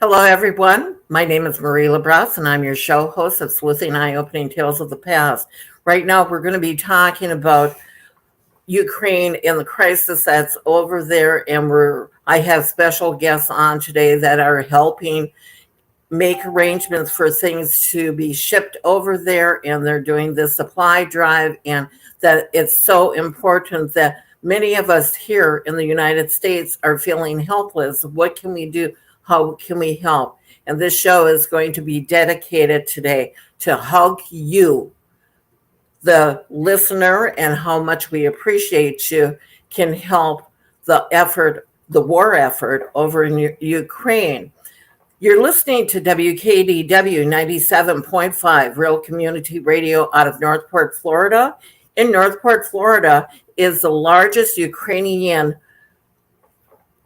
Hello, everyone. My name is Marie LaBrosse, and I'm your show host of Sleuthing Eye-Opening Tales of the Past. Right now, we're going to be talking about Ukraine and the crisis that's over there, and I have special guests on today that are helping make arrangements for things to be shipped over there, and they're doing this supply drive, and that it's so important that many of us here in the United States are feeling helpless. What can we do? How can we help? And this show is going to be dedicated today to how you, the listener, and how much we appreciate you, can help the effort, the war effort over in Ukraine. You're listening to WKDW 97.5 Real Community Radio out of Northport, Florida. In Northport, Florida is the largest Ukrainian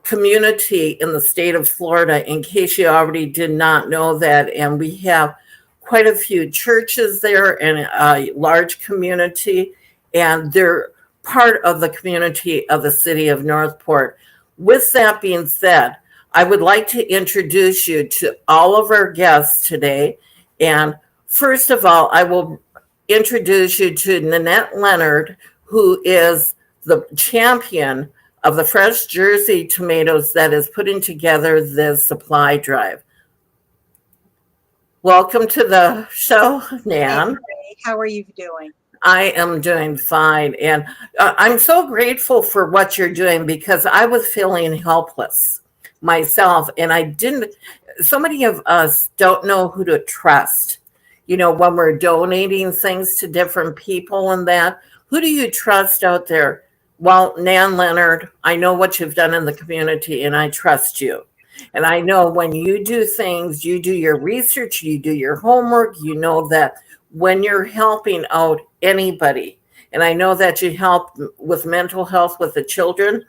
community in the state of Florida, in case you already did not know that. And we have quite a few churches there and a large community, and they're part of the community of the city of Northport. With that being said, I would like to introduce you to all of our guests today. And first of all, I will introduce you to Nanette Leonard, who is the champion of the fresh Jersey tomatoes that is putting together this supply drive. Welcome to the show, Nan. Hey, how are you doing? I am doing fine. And I'm so grateful for what you're doing, because I was feeling helpless myself. And so many of us don't know who to trust. You know, when we're donating things to different people and that, who do you trust out there? Well, Nan Leonard, I know what you've done in the community, and I trust you. And I know when you do things, you do your research, you do your homework, you know that when you're helping out anybody, and I know that you help with mental health with the children,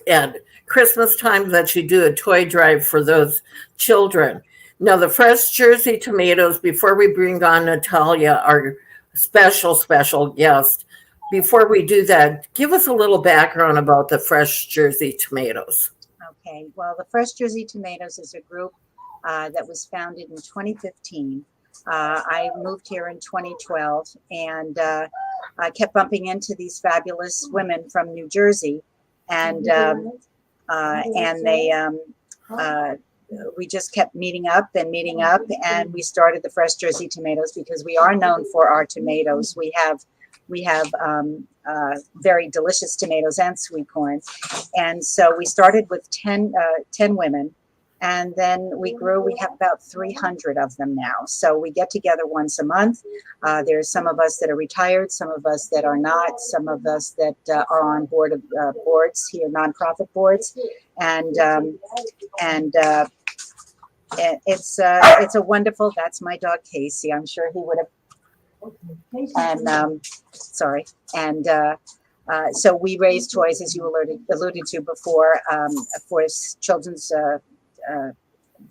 and Christmas time that you do a toy drive for those children. Now, the fresh Jersey tomatoes, before we bring on Natalya, our special guest, before we do that, give us a little background about the fresh Jersey tomatoes. Okay, well, the Fresh Jersey Tomatoes is a group that was founded in 2015. I moved here in 2012, and I kept bumping into these fabulous women from New Jersey, and we just kept meeting up, and we started the Fresh Jersey Tomatoes because we are known for our tomatoes. We have very delicious tomatoes and sweet corn. And so we started with 10 women, and then we grew. We have about 300 of them now. So we get together once a month. There's some of us that are retired, some of us that are not, some of us that are on board of boards here, nonprofit boards. And it's a wonderful, that's my dog, Casey. I'm sure he would have. And so we raise toys, as you alluded to before, for children's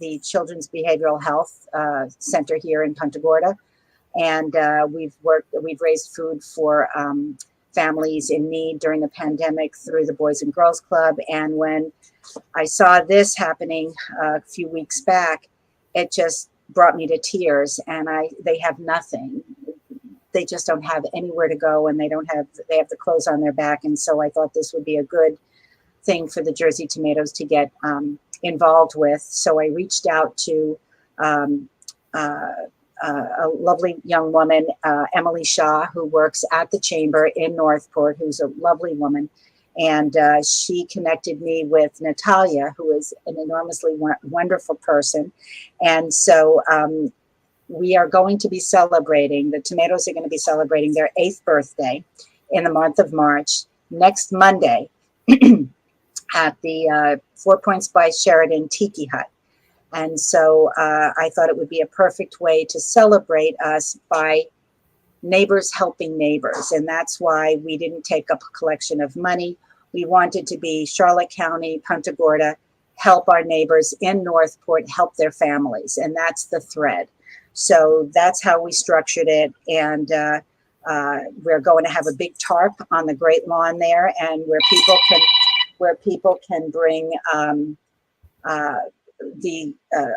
the Children's Behavioral Health Center here in Punta Gorda, and we've raised food for families in need during the pandemic through the Boys and Girls Club. And when I saw this happening a few weeks back, it just brought me to tears. And they have nothing. They just don't have anywhere to go, and they have the clothes on their back. And so I thought this would be a good thing for the Jersey Tomatoes to get involved with. So I reached out to a lovely young woman, Emily Shaw, who works at the Chamber in Northport, who's a lovely woman. And she connected me with Natalya, who is an enormously wonderful person. And so we are going to be celebrating, the tomatoes are going to be celebrating their 8th birthday in the month of March, next Monday at the 4 Points by Sheridan Tiki Hut. And so I thought it would be a perfect way to celebrate us by neighbors helping neighbors. And that's why we didn't take up a collection of money. We wanted to be Charlotte County, Punta Gorda, help our neighbors in Northport, help their families. And that's the thread. So that's how we structured it. And we're going to have a big tarp on the Great Lawn there, and where people can bring the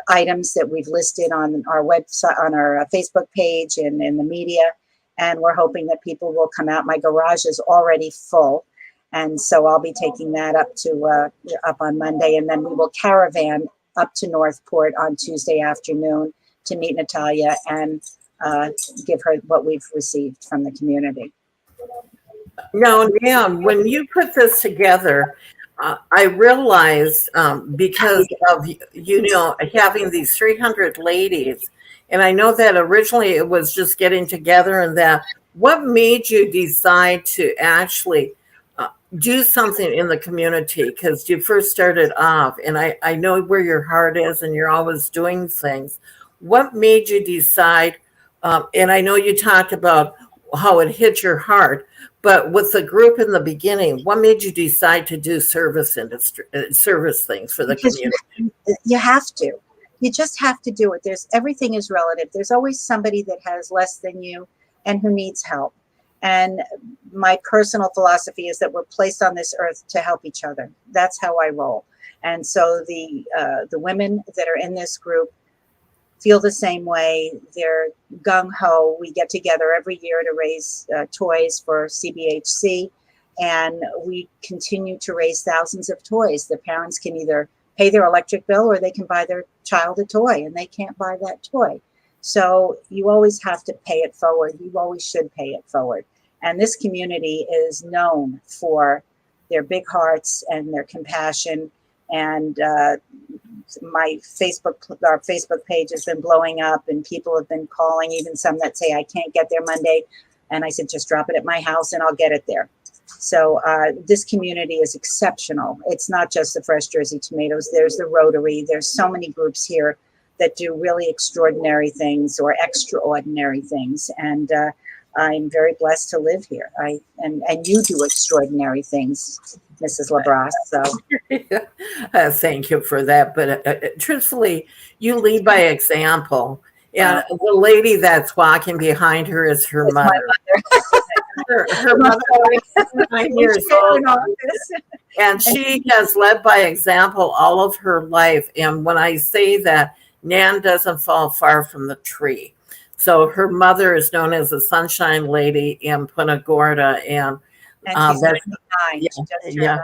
items that we've listed on our website, on our Facebook page, and in the media. And we're hoping that people will come out. My garage is already full. And so I'll be taking that up on Monday. And then we will caravan up to Northport on Tuesday afternoon to meet Natalya and give her what we've received from the community. Now, Nan, when you put this together, I realized because of, having these 300 ladies, and I know that originally it was just getting together and that, what made you decide to actually do something in the community? Because you first started off, and I know where your heart is and you're always doing things. What made you decide, and I know you talked about how it hit your heart, but with the group in the beginning, what made you decide to do service things for the community? You have to. You just have to do it. Everything is relative. There's always somebody that has less than you and who needs help. And my personal philosophy is that we're placed on this earth to help each other. That's how I roll. And so the women that are in this group feel the same way. They're gung-ho. We get together every year to raise toys for CBHC, and we continue to raise thousands of toys. The parents can either pay their electric bill or they can buy their child a toy, and they can't buy that toy. So you always have to pay it forward. You always should pay it forward. And this community is known for their big hearts and their compassion. And our Facebook page has been blowing up, and people have been calling, even some that say, I can't get there Monday. And I said, just drop it at my house and I'll get it there. So this community is exceptional. It's not just the Fresh Jersey Tomatoes. There's the Rotary. There's so many groups here that do really extraordinary things or extraordinary things. And I'm very blessed to live here. And you do extraordinary things, Mrs. LaBrosse. So thank you for that. But truthfully, you lead by example. And the lady that's walking behind her is her mother. Her mother is 9 years old. And she has led by example all of her life. And when I say that, Nan doesn't fall far from the tree. So her mother is known as the Sunshine Lady in Punta Gorda, and she's 99.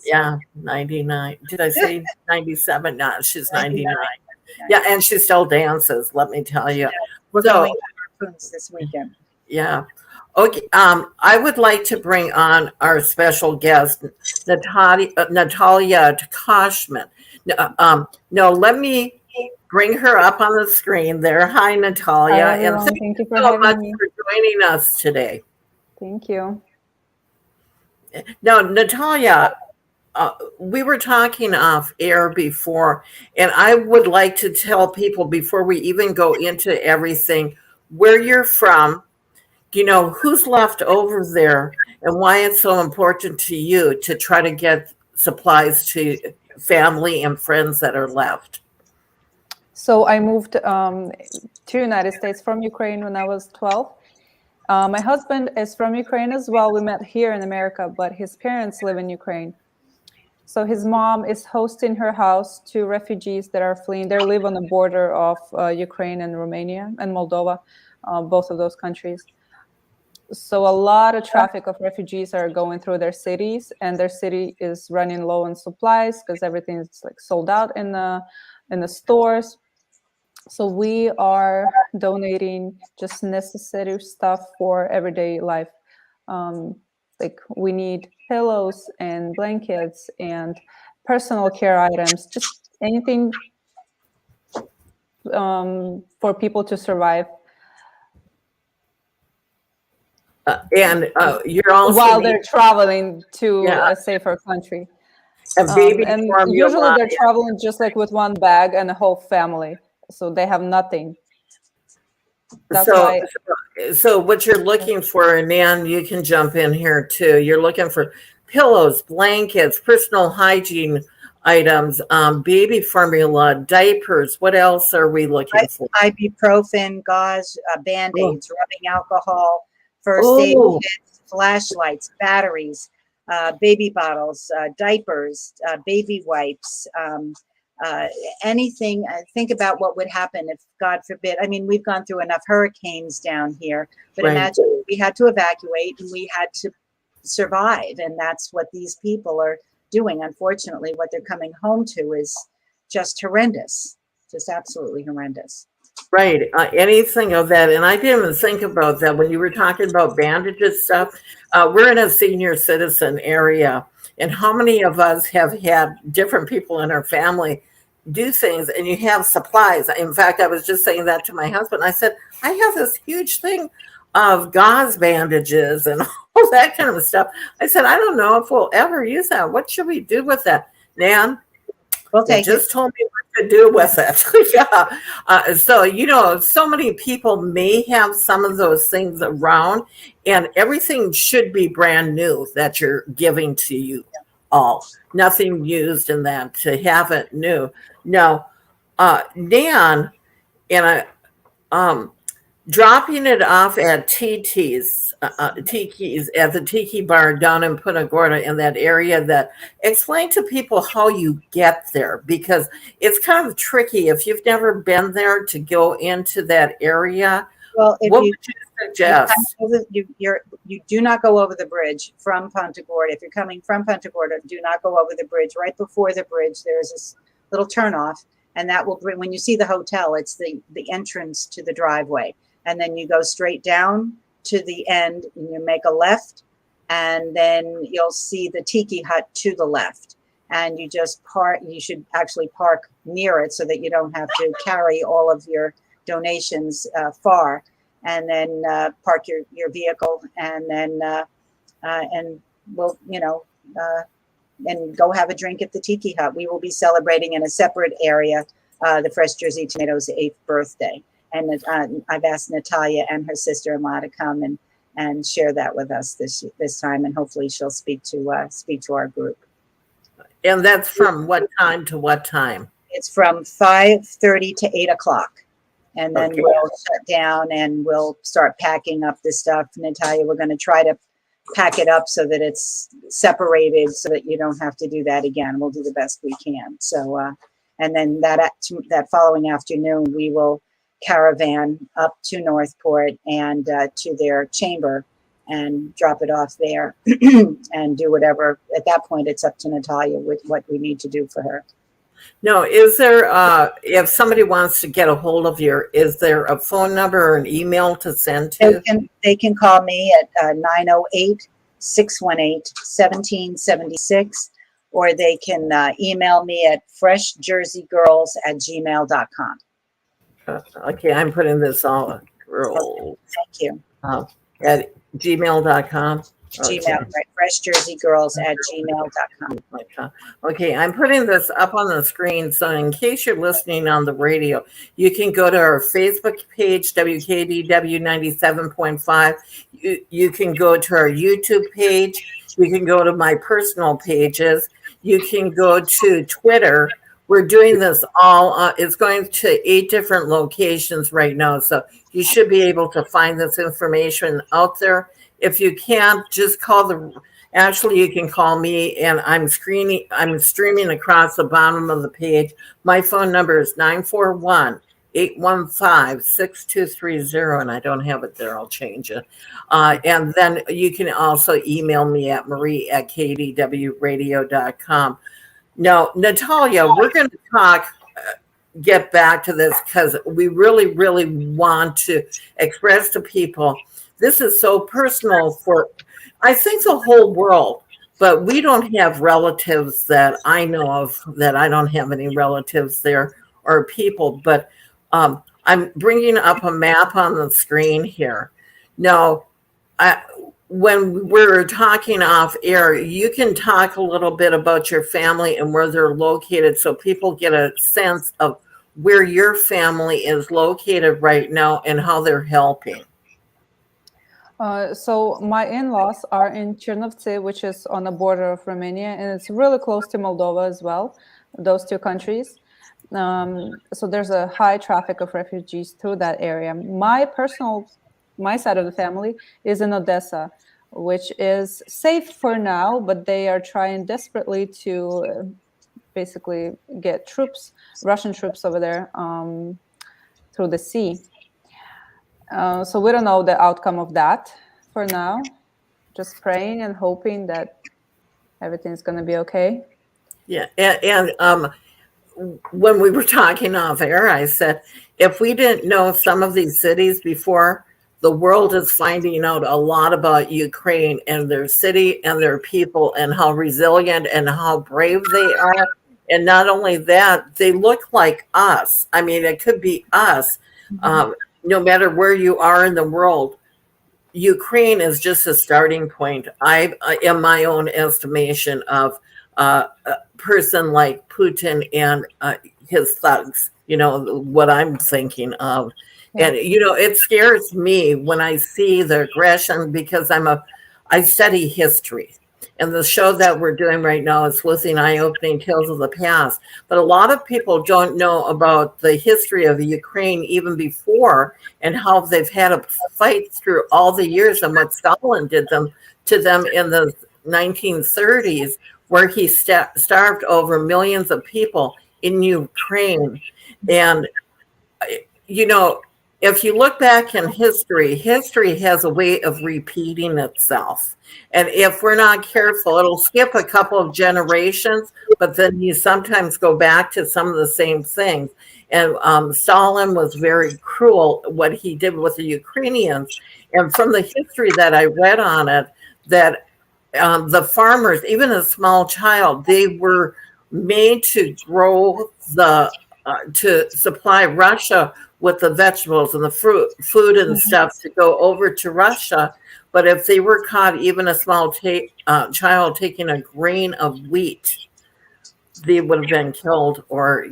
Yeah, 99. Did I say 97? No, she's 99. Yeah, and she still dances. Let me tell you. We're going to Harpoons this weekend. Yeah. Okay. I would like to bring on our special guest, Natalya Takashman. No, let me bring her up on the screen there. Hi, Natalya. Hi, and thank you for so much me. for joining us today. Thank you. Now, Natalya, we were talking off air before, and I would like to tell people before we even go into everything, where you're from, who's left over there, and why it's so important to you to try to get supplies to family and friends that are left. So I moved to United States from Ukraine when I was 12. My husband is from Ukraine as well. We met here in America, but his parents live in Ukraine. So his mom is hosting her house to refugees that are fleeing. They live on the border of Ukraine and Romania and Moldova, both of those countries. So a lot of traffic of refugees are going through their cities, and their city is running low on supplies because everything is like sold out in the stores. So we are donating just necessary stuff for everyday life. Like we need pillows and blankets and personal care items, just anything for people to survive. And you're also while they're traveling to a safer country. And usually they're traveling just like with one bag and a whole family, so they have nothing. That's why. So what you're looking for, and Nan, you can jump in here too. You're looking for pillows, blankets, personal hygiene items, baby formula, diapers. What else are we looking for? Ibuprofen, gauze, Band-Aids, rubbing alcohol, first aid kits, flashlights, batteries, baby bottles, diapers, baby wipes, anything. Think about what would happen if, God forbid, I mean, we've gone through enough hurricanes down here, but Right. imagine we had to evacuate and we had to survive. And that's what these people are doing. Unfortunately, what they're coming home to is just horrendous, just absolutely horrendous. Right. Anything of that. And I didn't even think about that when you were talking about bandages stuff. We're in a senior citizen area. And how many of us have had different people in our family do things and you have supplies? In fact, I was just saying that to my husband. I said, I have this huge thing of gauze bandages and all that kind of stuff. I said, I don't know if we'll ever use that. What should we do with that? Nan, We'll they take just told me what to do with it. Yeah. So, you know, so many people may have some of those things around, and everything should be brand new that you're giving to you all. Nothing used in that to have it new. Now, Nan and I, dropping it off at Tiki's at the Tiki Bar down in Punta Gorda in that area. That explain to people how you get there, because it's kind of tricky if you've never been there to go into that area. Well, if What you, would you suggest? you do not go over the bridge from Punta Gorda. If you're coming from Punta Gorda, do not go over the bridge. Right before the bridge, there's this little turnoff, and that will bring, when you see the hotel, it's the entrance to the driveway. And then you go straight down to the end and you make a left, and then you'll see the tiki hut to the left. And you just park, you should actually park near it so that you don't have to carry all of your donations far. And then park your vehicle, and then and we'll, and go have a drink at the Tiki Hut. We will be celebrating in a separate area the Fresh Jersey Tomatoes' 8th birthday. And I've asked Natalya and her sister-in-law to come and share that with us this time, and hopefully she'll speak to our group. And that's from what time to what time? It's from 5:30 to 8 o'clock. And then Okay. we'll shut down and we'll start packing up the stuff. Natalya, we're going to try to pack it up so that it's separated so that you don't have to do that again. We'll do the best we can. So, and then that following afternoon, we will caravan up to Northport and to their chamber and drop it off there and do whatever. At that point, it's up to Natalya with what we need to do for her. No, is there, if somebody wants to get a hold of you, is there a phone number or an email to send to? They can call me at 908-618-1776, or they can email me at freshjerseygirls@gmail.com. Okay, I'm putting this on. Girl, Thank you. at gmail.com. Gmail, right? freshjerseygirls@gmail.com. Okay, I'm putting this up on the screen, so in case you're listening on the radio, you can go to our Facebook page, WKDW 97.5. You can go to our YouTube page. You can go to my personal pages. You can go to Twitter. We're doing this all, it's going to 8 different locations right now, so you should be able to find this information out there. If you can't, just call actually you can call me, and I'm streaming across the bottom of the page. My phone number is 941-815-6230, and I don't have it there. I'll change it. And then you can also email me at marie@kdwradio.com. Now, Natalya, we're going to get back to this because we really, really want to express to people, this is so personal for, I think, the whole world, but we don't have relatives that I know of, that I don't have any relatives there or people, but I'm bringing up a map on the screen here. Now, when we're talking off air, you can talk a little bit about your family and where they're located so people get a sense of where your family is located right now and how they're helping. So my in-laws are in Chernovtsi, which is on the border of Romania, and it's really close to Moldova as well, those two countries. So there's a high traffic of refugees through that area. My side of the family is in Odessa, which is safe for now, but they are trying desperately to basically get troops, Russian troops over there through the sea. So we don't know the outcome of that for now. Just praying and hoping that everything's going to be okay. Yeah, and when we were talking off air, I said, if we didn't know some of these cities before, the world is finding out a lot about Ukraine and their city and their people and how resilient and how brave they are. And not only that, they look like us. I mean, it could be us. No matter where you are in the world, Ukraine is just a starting point. In my own estimation of a person like Putin and his thugs, what I'm thinking of. And, it scares me when I see the aggression because I study history. And the show that we're doing right now is Sleuthing Eye-Opening Tales of the Past. But a lot of people don't know about the history of Ukraine even before and how they've had to fight through all the years and what Stalin did to them in the 1930s, where he starved over millions of people in Ukraine. And, if you look back in history has a way of repeating itself. And if we're not careful, it'll skip a couple of generations, but then you sometimes go back to some of the same things. And Stalin was very cruel, what he did with the Ukrainians. And from the history that I read on it, that the farmers, even a small child, they were made to grow to supply Russia with the vegetables and the food and stuff to go over to Russia. But if they were caught, even a small child taking a grain of wheat, they would have been killed or,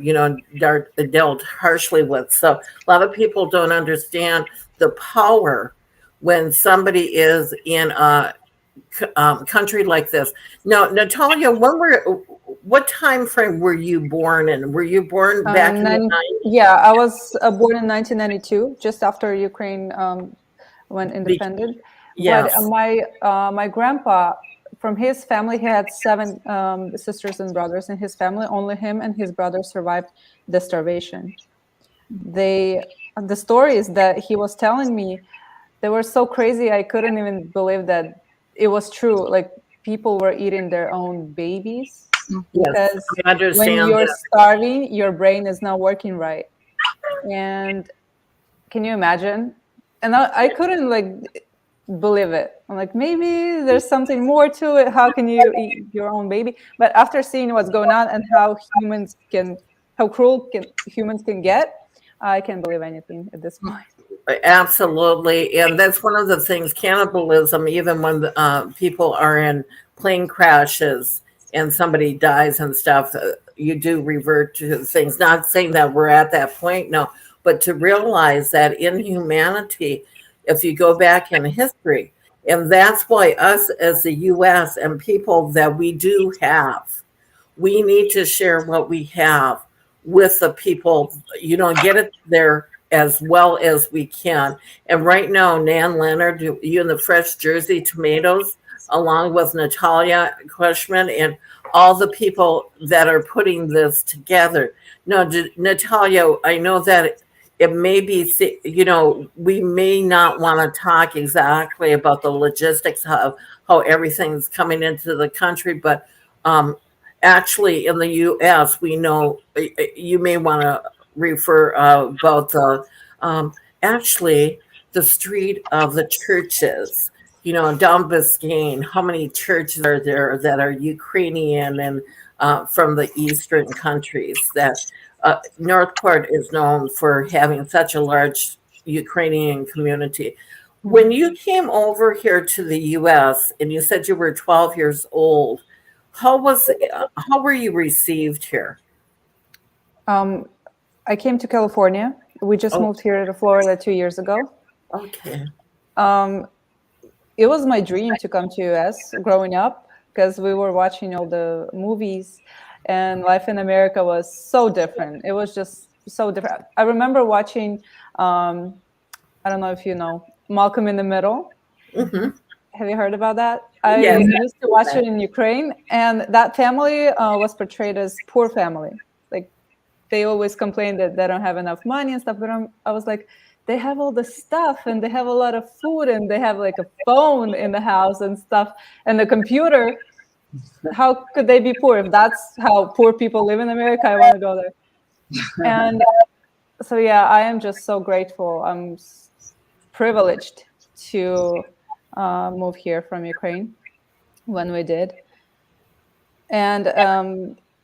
dealt harshly with. So a lot of people don't understand the power when somebody is in a country like this. Now, Natalya, what time frame were you born in? Were you born back in the 90s? Yeah, I was born in 1992, just after Ukraine went independent. Yes. But my grandpa, from his family, he had 7 sisters and brothers in his family. Only him and his brother survived the starvation. The stories that he was telling me, they were so crazy. I couldn't even believe that it was true. Like, people were eating their own babies. Because when you're starving, your brain is not working right. And can you imagine? And I couldn't believe it. I'm like, maybe there's something more to it. How can you eat your own baby? But after seeing what's going on and how cruel humans can get, I can't believe anything at this point. Absolutely. And that's one of the things, cannibalism, even when people are in plane crashes and somebody dies and stuff, you do revert to things. Not saying that we're at that point, no, but to realize that in humanity, if you go back in history, and that's why us as the U.S. and people that we do have, we need to share what we have with the people, get it there as well as we can. And right now, Nanette Leonard, you and the Fresh Jersey Tomatoes, along with Natalya Takashman and all the people that are putting this together. Now, Natalya, I know that it may be, we may not want to talk exactly about the logistics of how everything's coming into the country, but actually in the U.S., we know you may want to refer about actually the street of the churches. Down Biscayne, how many churches are there that are Ukrainian and from the Eastern countries? That Northport is known for having such a large Ukrainian community. When you came over here to the U.S. and you said you were 12 years old, how were you received here? I came to California. We just moved here to Florida 2 years ago. Okay. It was my dream to come to US growing up because we were watching all the movies and life in America was so different. It was just so different. I remember watching, I don't know if you know, Malcolm in the Middle. Mm-hmm. Have you heard about that? I Yes. used to watch it in Ukraine, and that family was portrayed as poor family. Like they always complain that they don't have enough money and stuff. But I was like, they have all the stuff, and they have a lot of food, and they have like a phone in the house and stuff, and the computer. How could they be poor? If that's how poor people live in America, I want to go there. And so, yeah, I am just so grateful. I'm privileged to move here from Ukraine when we did. And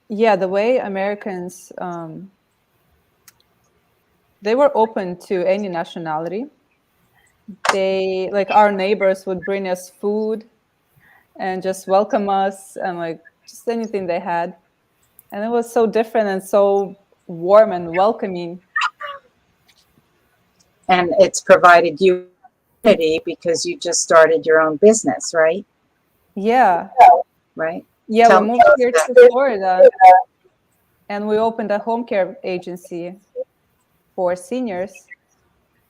yeah, the way Americans, they were open to any nationality. They, like, our neighbors would bring us food and just welcome us, and like just anything they had. And it was so different and so warm and welcoming. And it's provided you unity because you just started your own business, right? Yeah. Right. Yeah, Tell we me moved about here that. to Florida, and we opened a home care agency for seniors.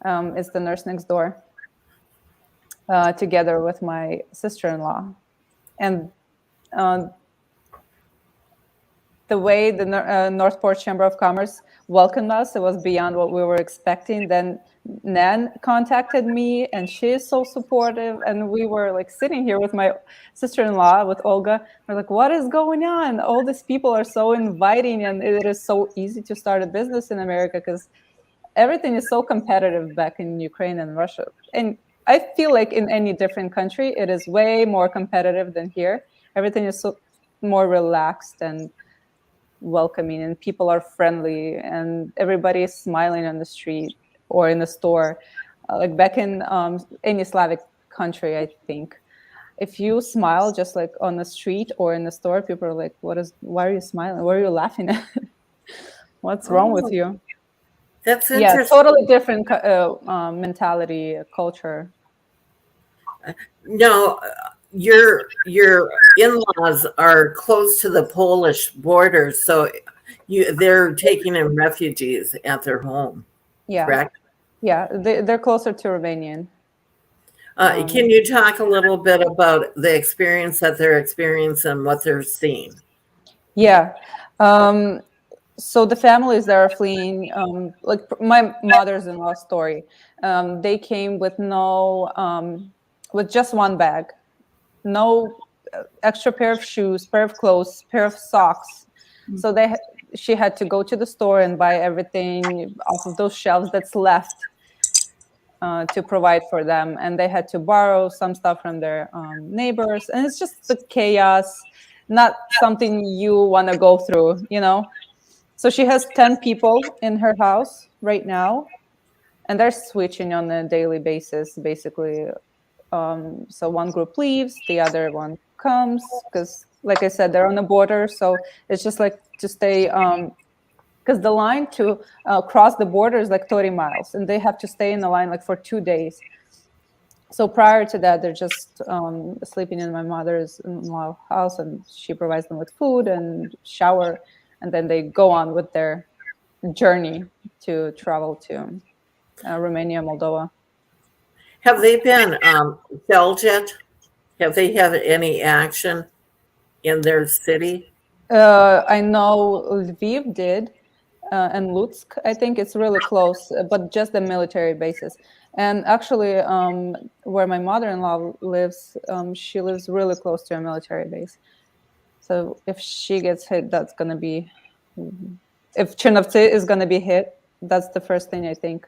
It's the Nurse Next Door, together with my sister-in-law. And the way the Northport Chamber of Commerce welcomed us, it was beyond what we were expecting. Then Nan contacted me, and she is so supportive. And we were like sitting here with my sister-in-law, with Olga. We're like, what is going on? All these people are so inviting, and it is so easy to start a business in America because everything is so competitive back in Ukraine and Russia. And I feel like in any different country, it is way more competitive than here. Everything is so more relaxed and welcoming, and people are friendly, and everybody is smiling on the street or in the store. Like back in any Slavic country, I think, if you smile just like on the street or in the store, people are like, why are you smiling? What are you laughing at? What's wrong with you? That's Yeah, interesting. totally different mentality, culture. No, your in-laws are close to the Polish border, so they're taking in refugees at their home, Yeah, correct? yeah, they're closer to Romanian. Can you talk a little bit about the experience that they're experiencing, what they're seeing? Yeah. So the families that are fleeing, like my mother's-in-law story, they came with with just one bag, no extra pair of shoes, pair of clothes, pair of socks. So she had to go to the store and buy everything off of those shelves that's left to provide for them, and they had to borrow some stuff from their neighbors, and it's just the chaos, not something you want to go through, you know. So she has 10 people in her house right now, and they're switching on a daily basis, basically. So one group leaves, the other one comes, because, like I said, they're on the border. So it's just like to stay, because the line to cross the border is like 30 miles, and they have to stay in the line like for 2 days. So prior to that, they're just sleeping in my mother's-in-law house, and she provides them with food and shower. And then they go on with their journey to travel to Romania, Moldova. Have they been shelled yet? Have they had any action in their city? I know Lviv did, and Lutsk. I think it's really close, but just the military bases. And actually, where my mother-in-law lives, she lives really close to a military base. So if she gets hit, that's going to be... If Chernovtsi is going to be hit, that's the first thing I think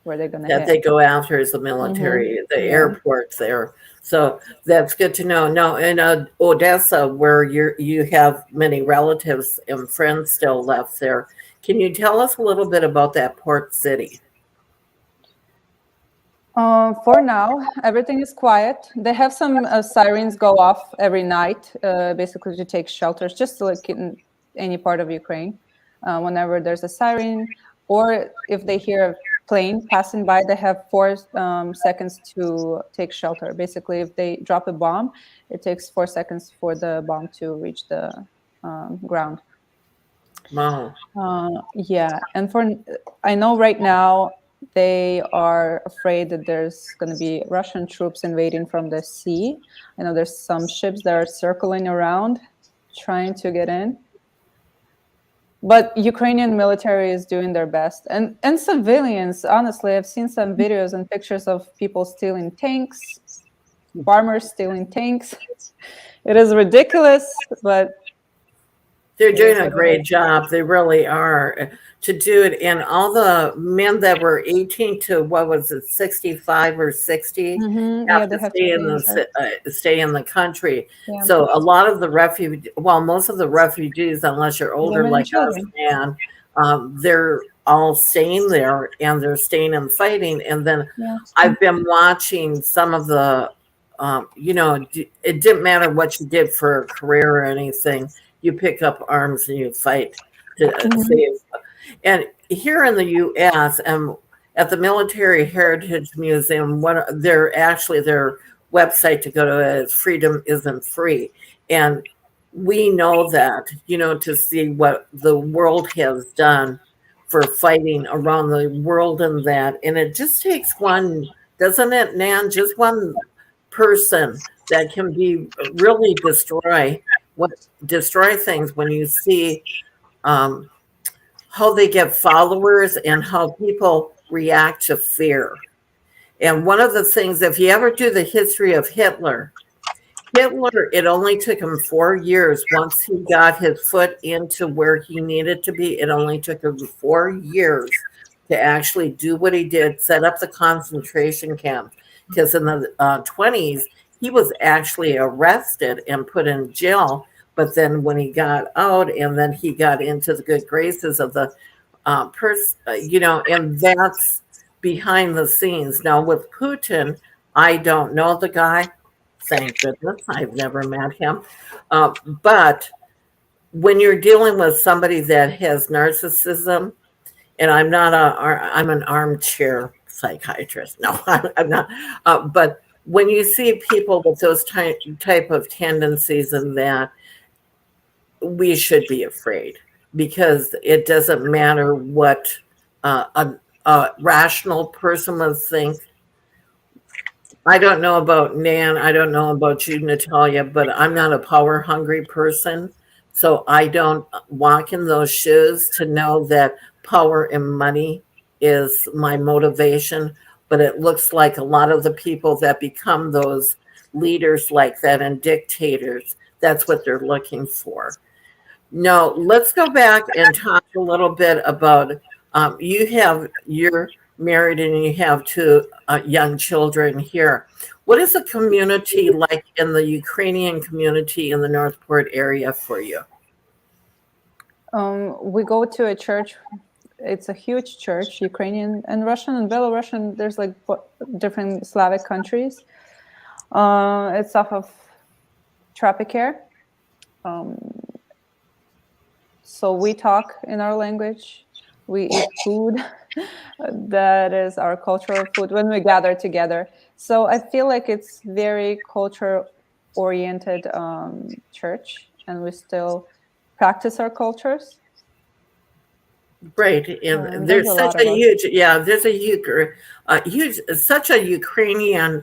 where they're going to That hit. they go after is the military, the airport there. So that's good to know. Now in Odessa, where you have many relatives and friends still left there, can you tell us a little bit about that port city? For now, everything is quiet. They have some sirens go off every night, basically to take shelters, just like in any part of Ukraine. Whenever there's a siren, or if they hear a plane passing by, they have 4 seconds to take shelter. Basically, if they drop a bomb, it takes 4 seconds for the bomb to reach the ground. Wow. Yeah, and I know right now They are afraid that there's going to be Russian troops invading from the sea. I know there's some ships that are circling around, trying to get in. But Ukrainian military is doing their best. And civilians, honestly, I've seen some videos and pictures of people stealing tanks, farmers stealing tanks. It is ridiculous, but they're doing a great job. They really are to do it. And all the men that were 18 to, what was it, 65 or 60, have to stay in the country. Yeah. So a lot of the most of the refugees, unless you're older like us, and they're all staying there, and they're staying and fighting. And then I've been watching some of the, it didn't matter what you did for a career or anything. You pick up arms and you fight to save. And here in the U.S., at the Military Heritage Museum, their website to go to is Freedom Isn't Free. And we know that, to see what the world has done for fighting around the world and that. And it just takes one, doesn't it, Nan? Just one person that can really destroy things when you see how they get followers and how people react to fear. And one of the things, if you ever do the history of Hitler, it only took him 4 years. Once he got his foot into where he needed to be, it only took him 4 years to actually do what he did, set up the concentration camp. Because in the 20s, he was actually arrested and put in jail. But then when he got out, and then he got into the good graces of the and that's behind the scenes. Now with Putin, I don't know the guy. Thank goodness, I've never met him. But when you're dealing with somebody that has narcissism, and I'm an armchair psychiatrist. No, I'm not. But when you see people with those type of tendencies and that, we should be afraid, because it doesn't matter what a rational person would think. I don't know about Nan. I don't know about you, Natalya, but I'm not a power hungry person. So I don't walk in those shoes to know that power and money is my motivation. But it looks like a lot of the people that become those leaders like that and dictators, that's what they're looking for. No, let's go back and talk a little bit about, you're married and you have two young children here. What is the community like in the Ukrainian community in the Northport area for you? We go to a church. It's a huge church, Ukrainian and Russian and Belarusian. There's like different Slavic countries. It's off of Trapicare. So we talk in our language. We eat food. That is our cultural food when we gather together. So I feel like it's very culture-oriented church, and we still practice our cultures. Great, and there's such a huge, such a Ukrainian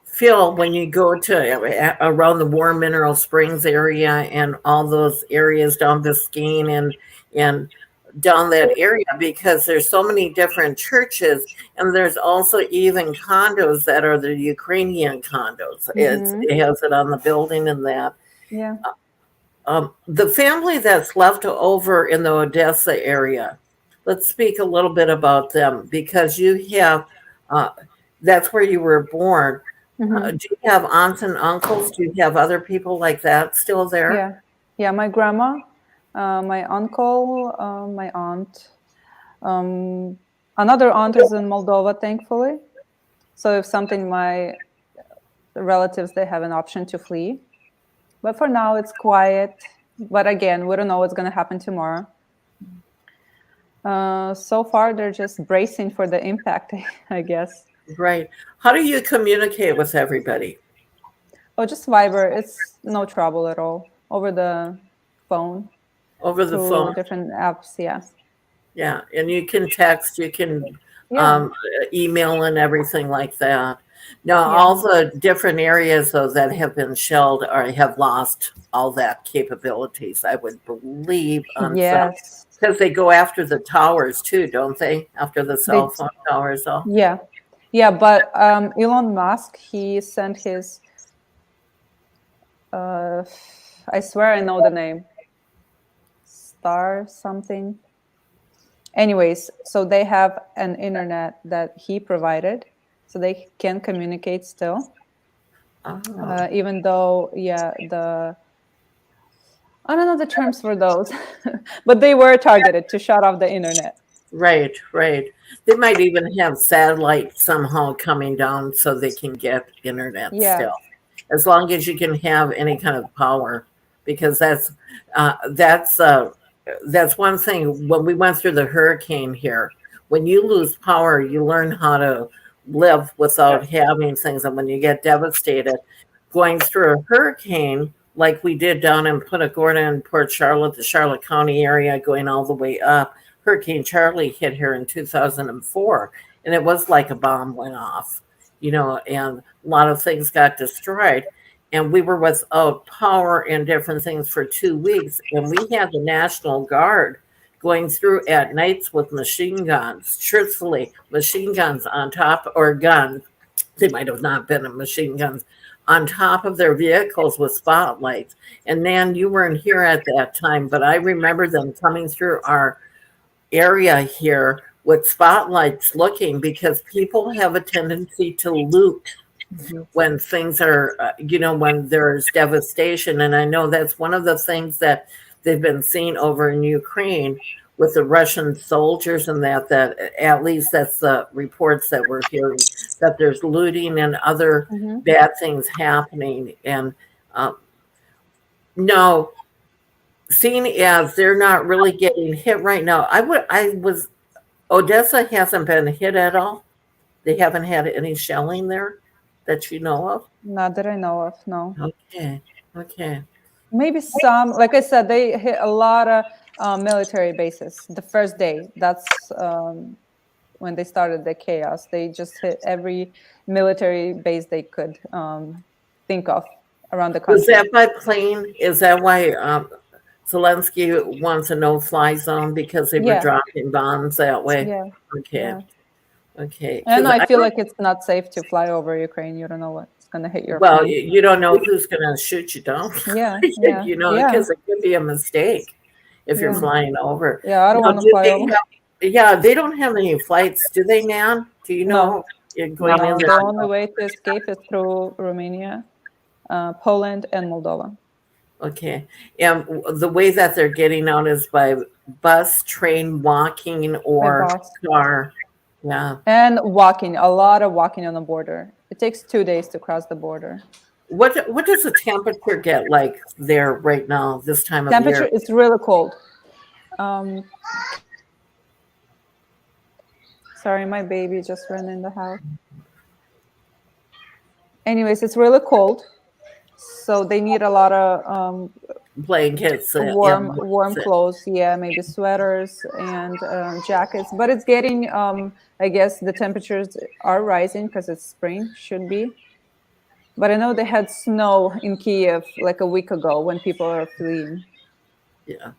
feel when you go to around the War Mineral Springs area and all those areas down Biscayne and down that area, because there's so many different churches, and there's also even condos that are the Ukrainian condos. It has it on the building and that. Yeah. The family that's left over in the Odessa area, let's speak a little bit about them, because you have, that's where you were born. Do you have aunts and uncles? Do you have other people like that still there? Yeah. My grandma, my uncle, my aunt. Another aunt is in Moldova, thankfully. So if something, my relatives, they have an option to flee. But for now, it's quiet. But again, we don't know what's going to happen tomorrow. So far, they're just bracing for the impact, I guess. Right. How do you communicate with everybody? Oh, just Viber. It's no trouble at all. Over the phone. Over the phone. Different apps, yeah. Yeah, and you can text, you can Yeah. email and everything like that. Now, Yeah. all the different areas though that have been shelled or have lost all that capabilities, I would believe, on some, Yes. because they go after the towers too, don't they? After the cell They phone towers, though. Yeah. Yeah, but Elon Musk, he sent his I swear I know the name. Star something. Anyways, so they have an internet that he provided, so they can communicate still, Oh, even though, yeah, I don't know the terms for those, but they were targeted to shut off the internet. right, right. They might even have satellite somehow coming down so they can get internet Yeah. still, as long as you can have any kind of power, because uh, that's uh, that's one thing. When we went through the hurricane here, when you lose power, you learn how to live without having things, and when you get devastated, going through a hurricane like we did down in Punta Gorda and Port Charlotte, the Charlotte County area, going all the way up. Hurricane Charlie hit here in 2004, and it was like a bomb went off, and a lot of things got destroyed. And we were without power and different things for 2 weeks. And we had the National Guard going through at nights with machine guns, truthfully, machine guns on top, or guns. They might have not been machine guns on top of their vehicles with spotlights. And Nan, you weren't here at that time, but I remember them coming through our area here with spotlights looking, because people have a tendency to loot when things are, when there's devastation. And I know that's one of the things that they've been seeing over in Ukraine with the Russian soldiers, and that at least that's the reports that we're hearing, that there's looting and other Hmm. bad things happening. And um, no, seeing as they're not really getting hit right now, Odessa hasn't been hit at all. They haven't had any shelling there that you know of. Not that I know of, no. Okay. Okay. Maybe some, like I said, they hit a lot of military bases the first day. That's when they started the chaos. They just hit every military base they could think of around the Was country. that by plane? Is that why Zelensky wants a no-fly zone, because they were Yeah, dropping bombs that way? yeah, Okay. yeah. Okay. And Because I feel like it's not safe to fly over Ukraine. You don't know what's going to hit your well, plane. you don't know who's going to shoot you down. Yeah, yeah, yeah, Because it could be a mistake if you're yeah. flying over. Yeah, I don't Now, want to fly over. yeah, they don't have any flights, do they, Nan? Do you No, know? You're going in the there. only way to escape is through Romania, Poland, and Moldova. Okay. And the way that they're getting out is by bus, train, walking, By or bus. car. Yeah. And walking, a lot of walking on the border. It takes 2 days to cross the border. What does the temperature get like there right now, this time of Temperature year? is really cold. Sorry, my baby just ran in the house. Anyways, it's really cold. So they need a lot of Blankets and warm clothes. Yeah, maybe sweaters and jackets. But it's getting, I guess the temperatures are rising because it's spring, should be. But I know they had snow in Kiev like a week ago when people are fleeing. Yeah.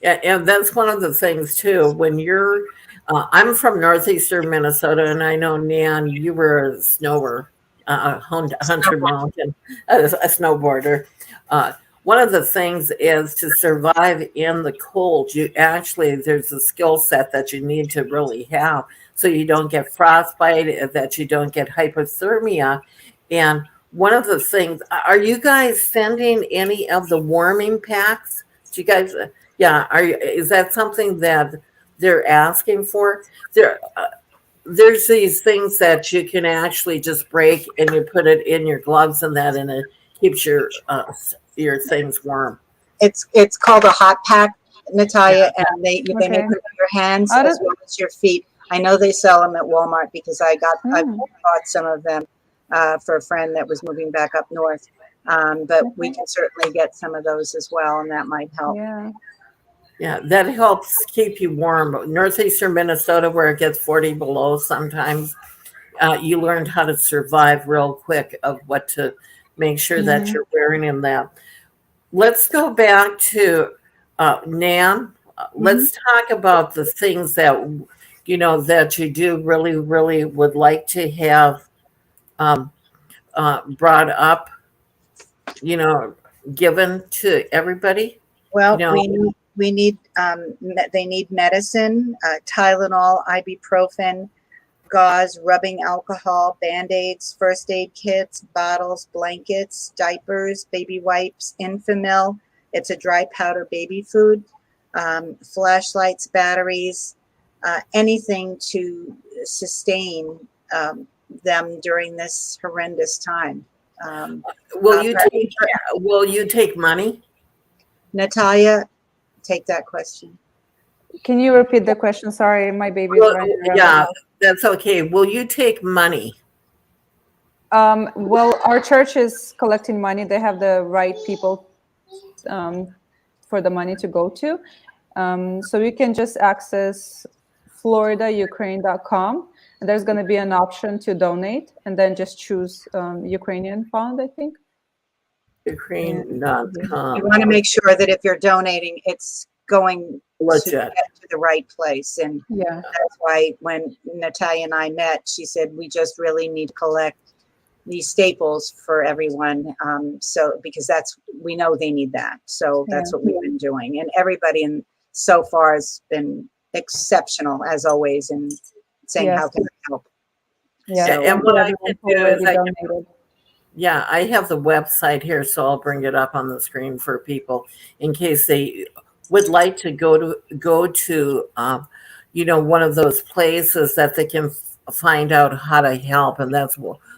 Yeah, and that's one of the things too. When you're, I'm from northeastern Minnesota, and I know, Nan, you were a snower, Hunter Mountain, a snowboarder. One of the things is to survive in the cold. There's a skill set that you need to really have, so you don't get frostbite, that you don't get hypothermia. And one of the things, are you guys sending any of the warming packs? Do you guys? Yeah, is that something that they're asking for? There's these things that you can actually just break, and you put it in your gloves, and it keeps your things warm. It's called a hot pack, Natalya, and they may Okay. put it on your hands I as don't- well as your feet. I know they sell them at Walmart because I Mm. bought some of them for a friend that was moving back up north. But we Okay. can certainly get some of those as well, and that might help. Yeah. Yeah, that helps keep you warm. Northeastern Minnesota, where it gets 40 below sometimes, you learned how to survive real quick of what to make sure that Mhm. you're wearing in that. Let's go back to Nan. Let's talk about the things that that you do really, really would like to have um, brought up. You know, given to everybody. You Well, know, we need they need medicine, Tylenol, ibuprofen, gauze, rubbing alcohol, Band-Aids, first aid kits, bottles, blankets, diapers, baby wipes, Infamil. It's a dry powder baby food, flashlights, batteries, anything to sustain them during this horrendous time. Um, will you but take will you take money? Natalya, take that question. Can you repeat the question? Sorry, my baby is Well, running around the yeah, house. that's okay. Will you take money? Well, our church is collecting money. They have the right people for the money to go to. So you can just access floridaukraine.com. And there's going to be an option to donate, and then just choose Ukrainian fund, I think. And You Ukraine.com. want to make sure that if you're donating, it's going to Legit. get to the right place. And yeah, that's why when Natalya and I met, she said, we just really need to collect these staples for everyone. So because we know they need that. So that's what we've been doing. And everybody so far has been exceptional as always in saying, Yes. how can I help? yeah. So, and Thank what you I everyone can who do is already donated. yeah, I have the website here, so I'll bring it up on the screen for people in case they would like to go to one of those places that they can find out how to help. And that's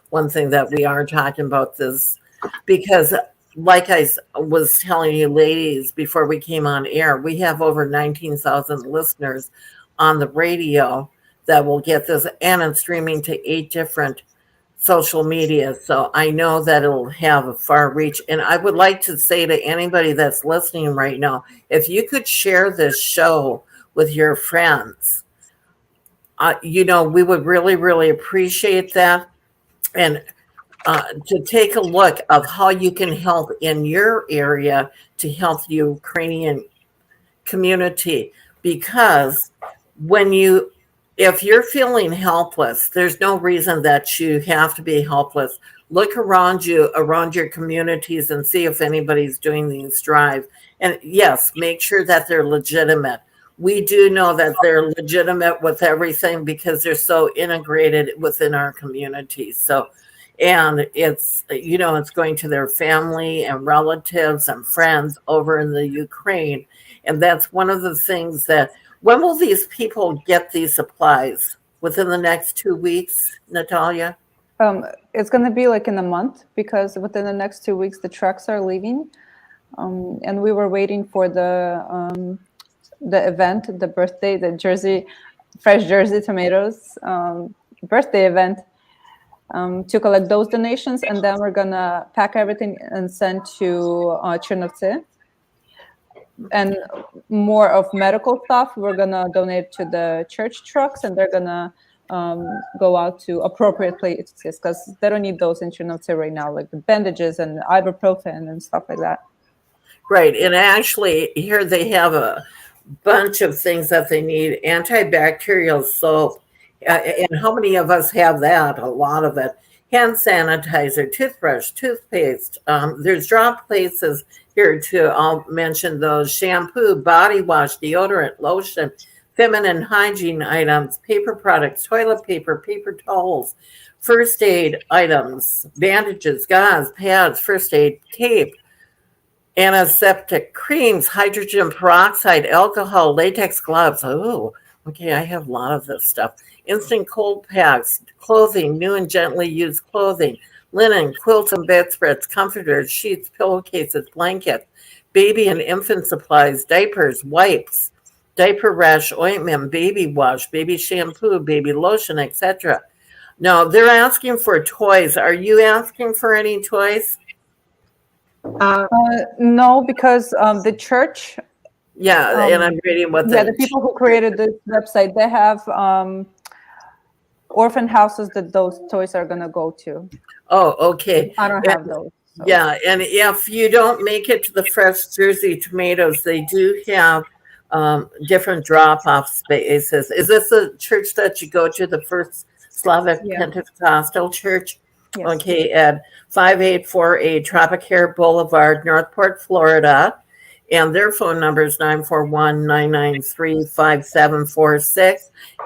one thing that we are talking about this, because like was telling you ladies before we came on air, we have over 19,000 listeners on the radio that will get this, and it's streaming to 8 different social media. So I know that it'll have a far reach. And I would like to say to anybody that's listening right now, if you could share this show with your friends, we would really, really appreciate that. And to take a look of how you can help in your area to help the Ukrainian community. Because if you're feeling helpless, there's no reason that you have to be helpless. Look around you, around your communities, and see if anybody's doing these drives. And yes, make sure that they're legitimate. We do know that they're legitimate with everything because they're so integrated within our communities. So, and it's going to their family and relatives and friends over in the Ukraine. And that's one of the things that, when will these people get these supplies? Within the next 2 weeks, Natalya? It's going to be like in a month, because within the next 2 weeks the trucks are leaving, and we were waiting for the event, the birthday, the fresh Jersey tomatoes birthday event, to collect those donations, and then we're gonna pack everything and send to Chernovtsi. And more of medical stuff we're gonna donate to the church trucks, and they're gonna go out to appropriate places, because they don't need those in Chernovtsi right now, like the bandages and ibuprofen and stuff like that. Right. And actually, here they have a bunch of things that they need. Antibacterial soap. And how many of us have that? A lot of it. Hand sanitizer, toothbrush, toothpaste. There's drop places here too. I'll mention those: shampoo, body wash, deodorant, lotion, feminine hygiene items, paper products, toilet paper, paper towels, first aid items, bandages, gauze, pads, first aid tape, antiseptic creams, hydrogen peroxide, alcohol, latex gloves. Oh, okay, I have a lot of this stuff. Instant cold packs, clothing, new and gently used clothing, linen, quilts and bedspreads, comforters, sheets, pillowcases, blankets, baby and infant supplies, diapers, wipes, diaper rash ointment, baby wash, baby shampoo, baby lotion, etc. Now, they're asking for toys. Are you asking for any toys? No, because the church Yeah, and I'm reading what the people who created this website, they have orphan houses that those toys are going to go to. Oh, okay. I don't have those. So. Yeah, and if you don't make it to the Fresh Jersey Tomatoes, they do have different drop-off spaces. Is this a church that you go to, the First Slavic Pentecostal Church? Yes. Okay, at 5848 Tropicare Boulevard, Northport, Florida. And their phone number is 941-993-5746.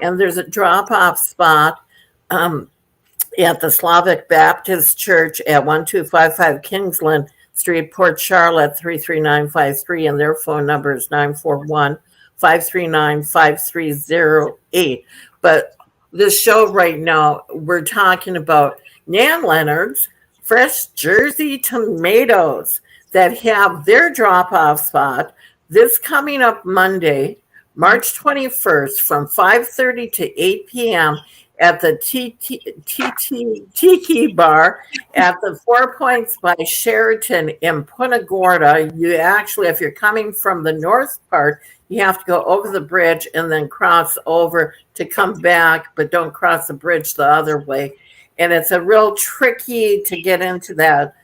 And there's a drop-off spot at the Slavic Baptist Church at 1255 Kingsland Street, Port Charlotte, 33953. And their phone number is 941-539-5308. But this show right now, we're talking about Nan Leonard's Fresh Jersey Tomatoes that have their drop-off spot this coming up Monday, March 21st from 5:30 to 8 p.m. at the Tiki Bar at the 4 Points by Sheraton in Punta Gorda. You actually, if you're coming from the north part, you have to go over the bridge and then cross over to come back, but don't cross the bridge the other way. And it's a real tricky to get into that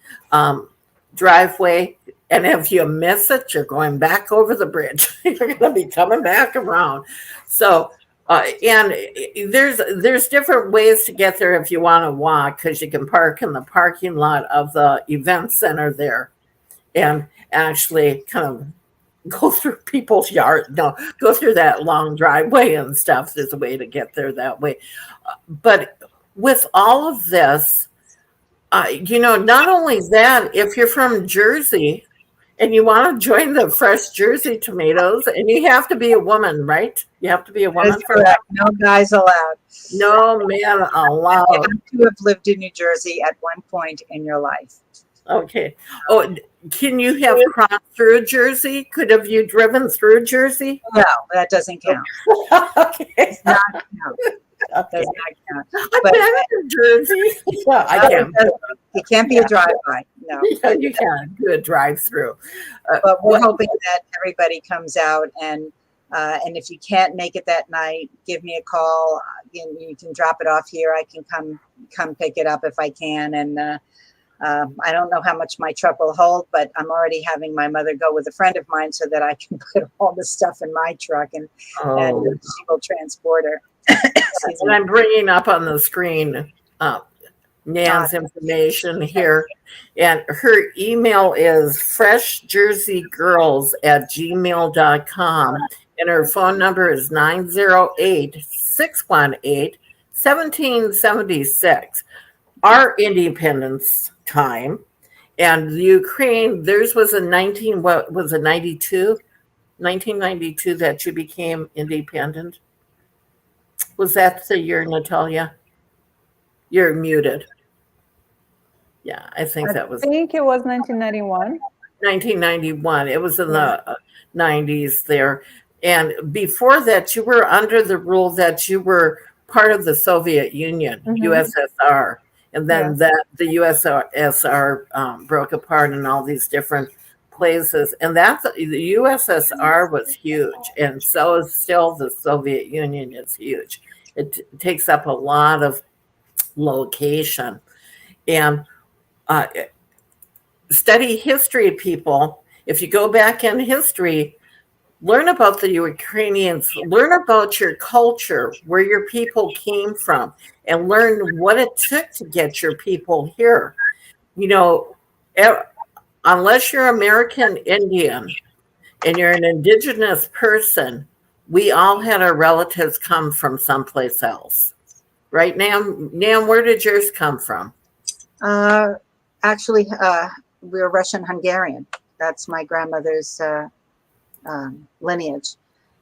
driveway. And if you miss it, you're going back over the bridge. You're going to be coming back around. So, and there's different ways to get there if you want to walk, because you can park in the parking lot of the event center there and actually kind of go through people's yard. No, go through that long driveway and stuff. There's a way to get there that way. But with all of this, not only that, if you're from Jersey and you want to join the Fresh Jersey Tomatoes, and you have to be a woman, right? You have to be a woman for that. No guys allowed. No man allowed. You have to have lived in New Jersey at one point in your life. Okay. Oh, can you have crossed through Jersey? Could have you driven through Jersey? No, that doesn't count. Okay. It's not count. Okay. Does not count. I've been in Jersey. Yeah, I can. It can't be a drive-by. No. Yeah, you can do a drive-through. But we're hoping that everybody comes out, and if you can't make it that night, give me a call. You can drop it off here. I can come pick it up if I can. And I don't know how much my truck will hold, but I'm already having my mother go with a friend of mine so that I can put all the stuff in my truck, and she will transport her. And I'm bringing up on the screen Nan's information here, and her email is freshjerseygirls@gmail.com, and her phone number is 908-618-1776. Our independence time, and the Ukraine, theirs was in 1992 that you became independent. Was that the year, Natalya? You're muted. Yeah, I think that was. I think it was 1991. 1991. It was in the 90s there. And before that, you were under the rule that you were part of the Soviet Union, USSR. And then the USSR broke apart in all these different places. And the USSR was huge. And so is still the Soviet Union is huge. It takes up a lot of location. And study history, people. If you go back in history, learn about the Ukrainians, learn about your culture, where your people came from, and learn what it took to get your people here. Unless you're American Indian and you're an indigenous person, we all had our relatives come from someplace else. Right, Nam, where did yours come from? Actually, we're Russian-Hungarian. That's my grandmother's lineage.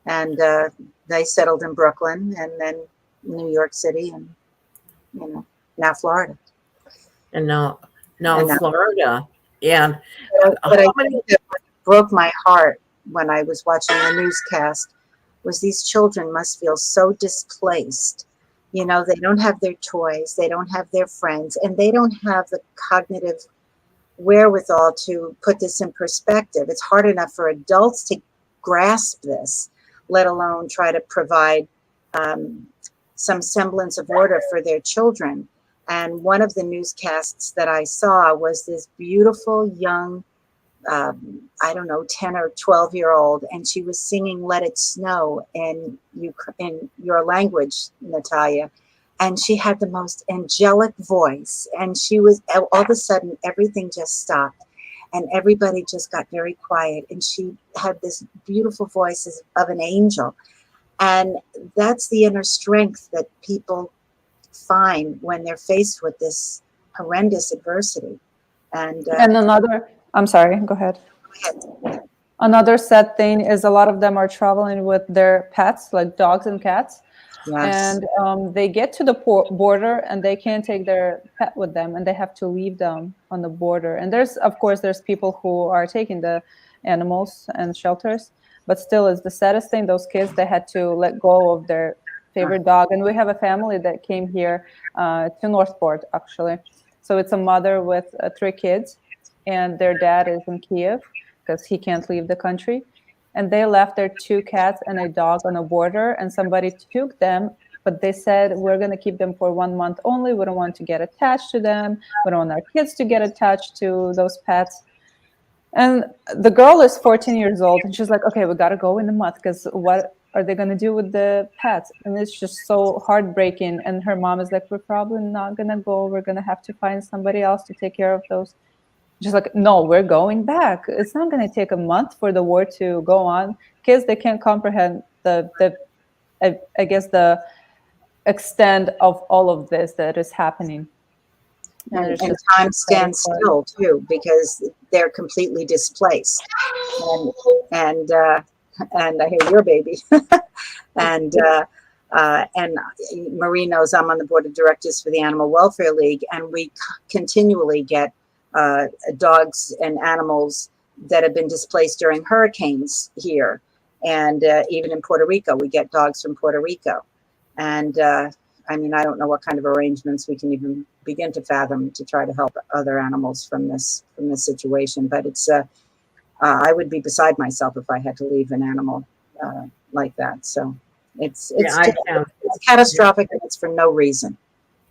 And they settled in Brooklyn and then New York City and, now Florida. And now Florida. And but I think that what broke my heart when I was watching the newscast was these children must feel so displaced. They don't have their toys, they don't have their friends, and they don't have the cognitive wherewithal to put this in perspective. It's hard enough for adults to grasp this, let alone try to provide some semblance of order for their children. And one of the newscasts that I saw was this beautiful young, I don't know, 10 or 12-year-old, and she was singing Let It Snow in your language, Natalya. And she had the most angelic voice. And she was, all of a sudden, everything just stopped. And everybody just got very quiet. And she had this beautiful voice of an angel. And that's the inner strength that people find when they're faced with this horrendous adversity. And another, I'm sorry, go ahead. Another sad thing is a lot of them are traveling with their pets, like dogs and cats. Yes. And they get to the border and they can't take their pet with them, and they have to leave them on the border. And there's people who are taking the animals and shelters, but still, it's the saddest thing. Those kids, they had to let go of their favorite dog. And we have a family that came here to Northport, actually. So it's a mother with 3 kids, and their dad is in Kiev because he can't leave the country. And they left their 2 cats and a dog on a border, and somebody took them, but they said, we're going to keep them for 1 month only. We don't want to get attached to them. We don't want our kids to get attached to those pets. And the girl is 14 years old, and she's like, okay, we got to go in a month, because what are they going to do with the pets? And it's just so heartbreaking. And her mom is like, we're probably not going to go. We're going to have to find somebody else to take care of those. Just like, no, we're going back. It's not going to take a month for the war to go on. Kids, they can't comprehend the extent of all of this that is happening. And time stands still too, because they're completely displaced. And I hear your baby. and Marie knows I'm on the board of directors for the Animal Welfare League, and we continually get dogs and animals that have been displaced during hurricanes here. And even in Puerto Rico, we get dogs from Puerto Rico. And I mean, I don't know what kind of arrangements we can even begin to fathom to try to help other animals from this situation. But it's I would be beside myself if I had to leave an animal like that. So it's catastrophic, and it's for no reason.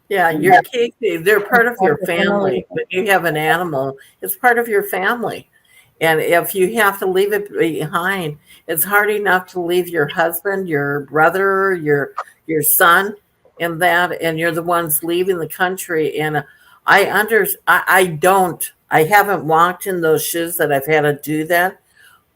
Yeah, your kids, they're part of your family. When you have an animal, it's part of your family. And if you have to leave it behind, it's hard enough to leave your husband, your brother, your son, and you're the ones leaving the country. And I haven't walked in those shoes that I've had to do that,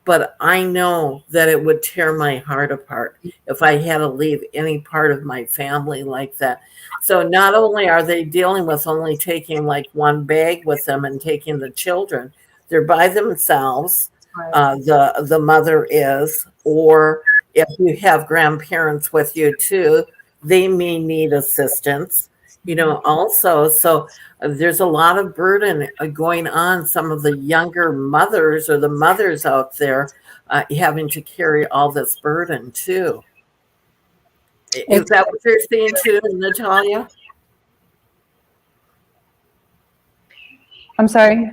but I know that it would tear my heart apart if I had to leave any part of my family like that. So not only are they dealing with only taking like one bag with them and taking the children, they're by themselves. The mother is, or if you have grandparents with you too, they may need assistance, also. So there's a lot of burden going on. Some of the younger mothers or the mothers out there having to carry all this burden too. Is that what you're seeing too, Natalya? I'm sorry?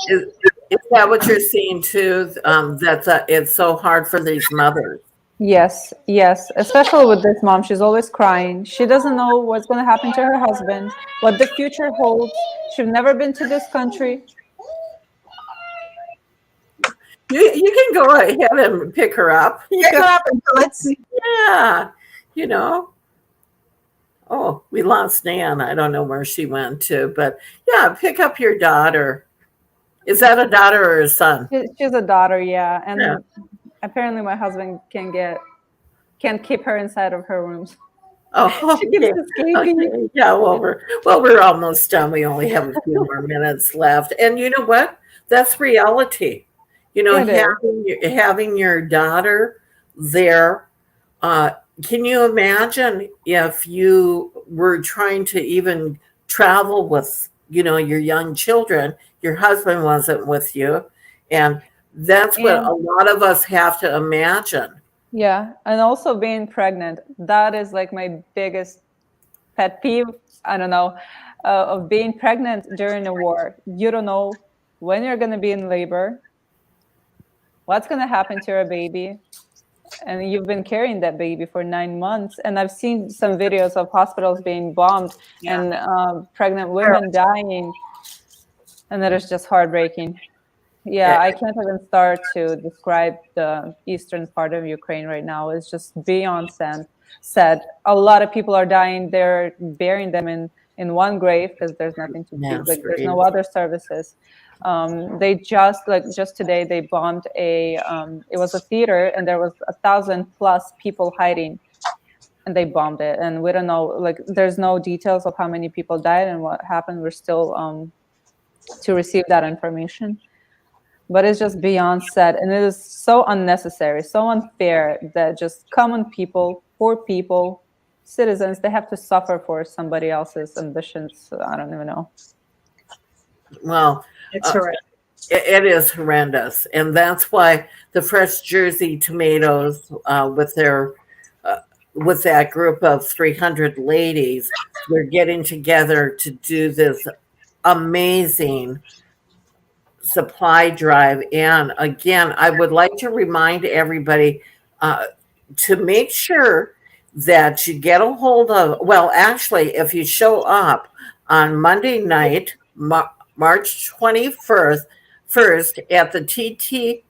Is that what you're seeing too? It's so hard for these mothers. Yes, especially with this mom. She's always crying. She doesn't know what's going to happen to her husband, what the future holds. She's never been to this country. You can go ahead and pick her up. Pick her up and let's see. Yeah, Oh, we lost Nan. I don't know where she went to, but yeah, pick up your daughter. Is that a daughter or a son? She's a daughter, yeah. And apparently my husband can't keep her inside of her rooms. Oh, she keeps escaping. Okay. Yeah, we're almost done. We only have a few more minutes left. And you know what? That's reality. Having your daughter there. Can you imagine if you were trying to even travel with, your young children, your husband wasn't with you, and that's what a lot of us have to imagine. Yeah, and also being pregnant. That is like my biggest pet peeve. I don't know, of being pregnant during a war. You don't know when you're going to be in labor, what's going to happen to your baby? And you've been carrying that baby for 9 months. And I've seen some videos of hospitals being bombed and pregnant women dying. And that is just heartbreaking. Yeah, I can't even start to describe the eastern part of Ukraine right now. It's just beyond sad. A lot of people are dying. They're burying them in one grave because there's nothing to do. Like, there's no other services. They just today they bombed it was a theater, and there was 1,000+ people hiding, and they bombed it. And we don't know, like, there's no details of how many people died and what happened. We're still to receive that information. But it's just beyond sad, and it is so unnecessary, so unfair that just common people, poor people, citizens, they have to suffer for somebody else's ambitions. I don't even know. Well, It's horrendous. It is horrendous, and that's why the Fresh Jersey Tomatoes, with that group of 300 ladies, they're getting together to do this amazing supply drive. And again, I would like to remind everybody to make sure that you get a hold of, well, actually, if you show up on Monday night, March 21st, at the Tiki.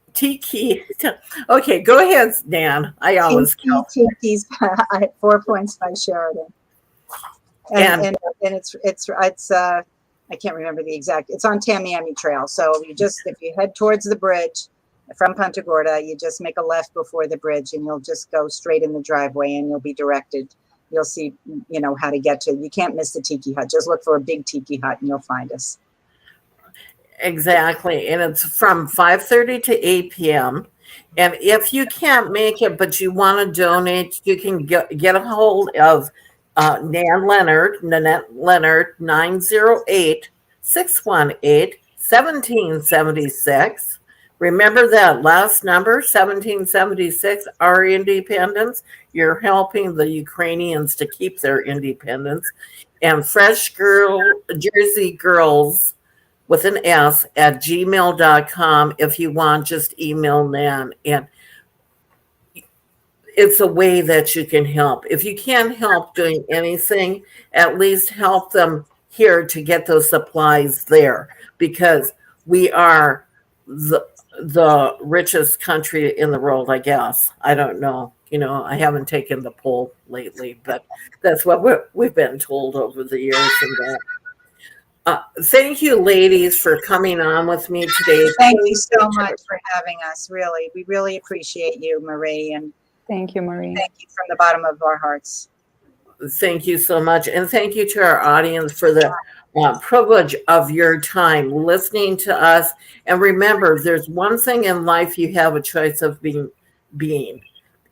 Okay, go ahead, Nan. I always go. Tiki's at 4 Points by Sheridan. And it's I can't remember the exact, it's on Tamiami Trail. So if you head towards the bridge from Punta Gorda, you just make a left before the bridge, and you'll just go straight in the driveway, and you'll be directed. You'll see, how to get to, you can't miss the Tiki Hut. Just look for a big Tiki Hut and you'll find us. Exactly. And it's from 5:30 to 8 p.m. And if you can't make it, but you want to donate, you can get a hold of Nanette Leonard, 908-618-1776. Remember that last number, 1776, our independence. You're helping the Ukrainians to keep their independence. And Fresh Jersey Girls with an S at gmail.com. If you want, just email Nan. And it's a way that you can help. If you can't help doing anything, at least help them here to get those supplies there, because we are the richest country in the world, I guess. I don't know. I haven't taken the poll lately, but that's what we've been told over the years. And that. Thank you, ladies, for coming on with me today. Thank you so much for having us. Really, we really appreciate you, Marie, and thank you, Marie. Thank you from the bottom of our hearts. Thank you so much, and thank you to our audience for the privilege of your time listening to us. And remember, there's one thing in life you have a choice of being,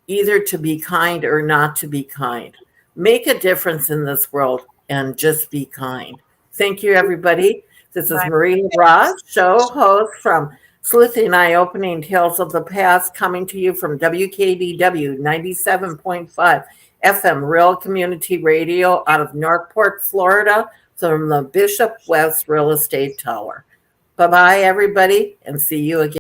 either to be kind or not to be kind. Make a difference in this world and just be kind. Thank you, everybody. This is Marie LaBrosse, show host from Sleuthing Eye-Opening Tales of the Past, coming to you from WKDW 97.5 FM Real Community Radio out of Northport, Florida, from the Bishop West Real Estate Tower. Bye-bye, everybody, and see you again.